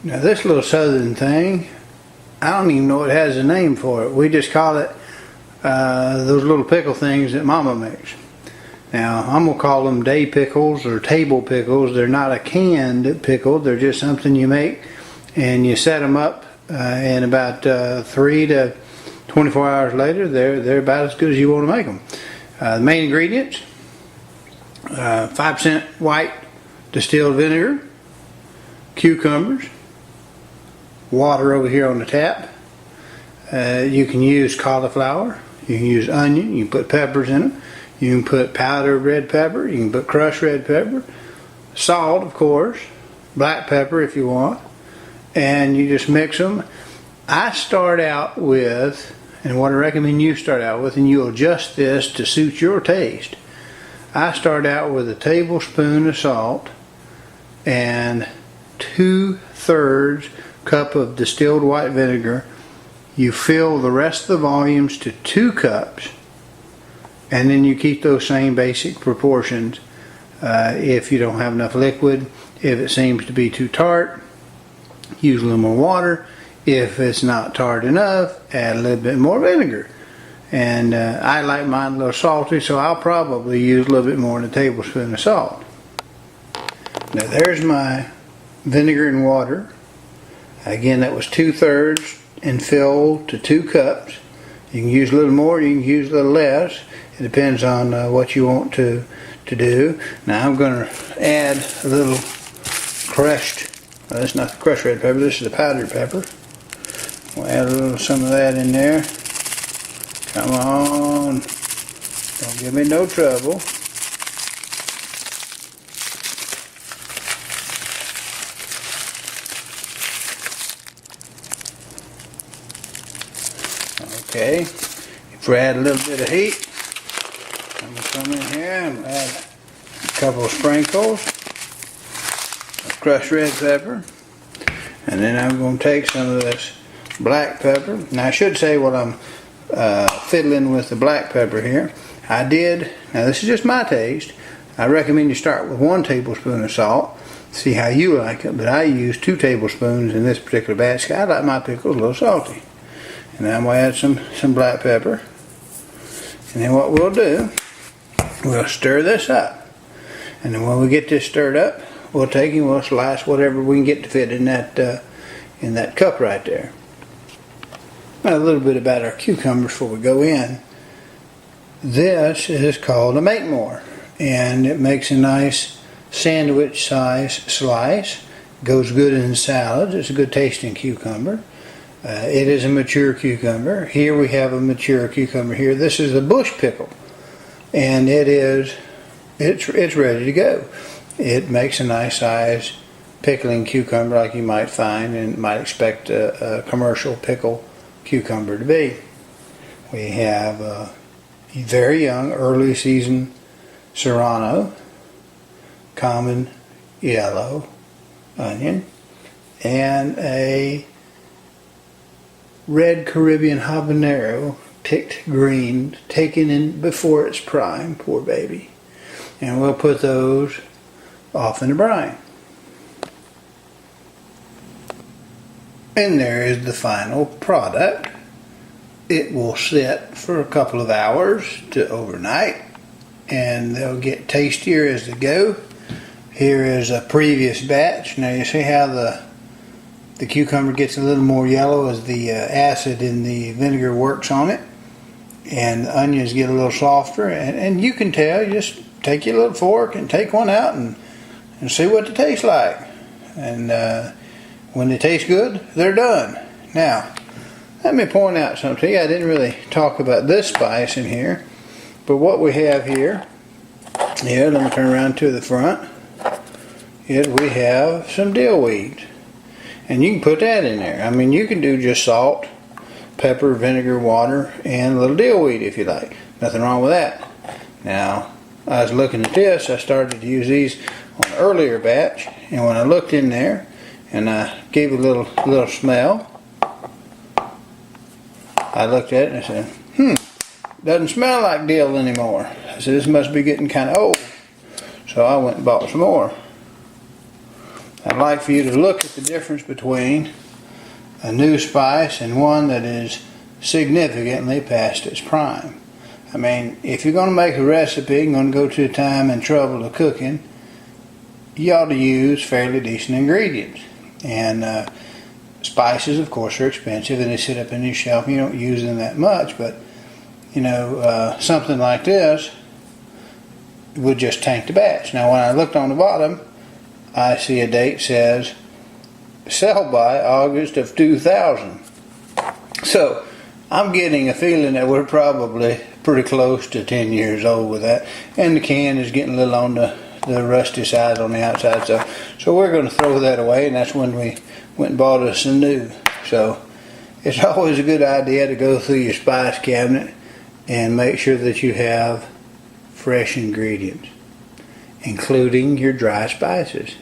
Now this little southern thing, I don't even know it has a name for it. We just call it those little pickle things that Mama makes. Now I'm going to call them day pickles or table pickles. They're not a canned pickle. They're just something you make and you set them up and about 3 to 24 hours later they're about as good as you want to make them. The main ingredients, 5% white distilled vinegar, cucumbers, water over here on the tap. You can use cauliflower, you can use onion, you can put peppers in them, you can put powdered red pepper, you can put crushed red pepper, salt of course, black pepper if you want, and you just mix them. I start out with, and what I recommend you start out with, and you adjust this to suit your taste. I start out with a tablespoon of salt and 2/3 cup of distilled white vinegar. You fill the rest of the volumes to 2 cups, and then you keep those same basic proportions. If you don't have enough liquid, if it seems to be too tart, use a little more water. If it's not tart enough, add a little bit more vinegar. And I like mine a little salty, so I'll probably use a little bit more than a tablespoon of salt. Now there's my vinegar and water. Again, that was 2/3 and filled to 2 cups. You can use a little more, you can use a little less. It depends on what you want to do. Now I'm going to add a little crushed, this is not the crushed red pepper, this is the powdered pepper. We'll add a little some of that in there. Come on, don't give me no trouble. Okay, if we add a little bit of heat, I'm going to come in here and add a couple of sprinkles of crushed red pepper, and then I'm going to take some of this black pepper. Now I should say while I'm fiddling with the black pepper here, now this is just my taste, I recommend you start with 1 tablespoon of salt, see how you like it, but I use 2 tablespoons in this particular batch. I like my pickles a little salty. And now I'm going to add some black pepper. And then what we'll do, we'll stir this up. And then when we get this stirred up, we'll take and we'll slice whatever we can get to fit in that cup right there. Now a little bit about our cucumbers before we go in. This is called a make more. And it makes a nice sandwich size slice. Goes good in salads. It's a good tasting cucumber. It is a mature cucumber. Here we have a mature cucumber here. This is a bush pickle, and it's ready to go. It makes a nice size pickling cucumber like you might find and might expect a commercial pickle cucumber to be. We have a very young early season serrano, common yellow onion, and a red Caribbean habanero, picked green, taken in before its prime, poor baby. And we'll put those off in the brine. And there is the final product. It will sit for a couple of hours to overnight, and they'll get tastier as they go. Here is a previous batch. Now you see how the cucumber gets a little more yellow as the acid in the vinegar works on it, and the onions get a little softer, and you can tell. You just take your little fork and take one out and see what it tastes like, and when they taste good, they're done. Now let me point out something to you. I didn't really talk about this spice in here, but what we have here, let me turn around to the front, is we have some dill weed. And you can put that in there. I mean, you can do just salt, pepper, vinegar, water, and a little dill weed if you like. Nothing wrong with that. Now, I was looking at this. I started to use these on an earlier batch, and when I looked in there and I gave it a little smell, I looked at it and I said, doesn't smell like dill anymore. I said, this must be getting kind of old. So I went and bought some more. I'd like for you to look at the difference between a new spice and one that is significantly past its prime. I mean, if you're going to make a recipe and going to go to the time and trouble of cooking, you ought to use fairly decent ingredients. And spices, of course, are expensive and they sit up in your shelf. You don't use them that much, but you know, something like this would just tank the batch. Now, when I looked on the bottom, I see a date says sell by August of 2000. So I'm getting a feeling that we're probably pretty close to 10 years old with that, and the can is getting a little on the rusty side on the outside. So we're going to throw that away, and that's when we went and bought us a new. So it's always a good idea to go through your spice cabinet and make sure that you have fresh ingredients, including your dry spices.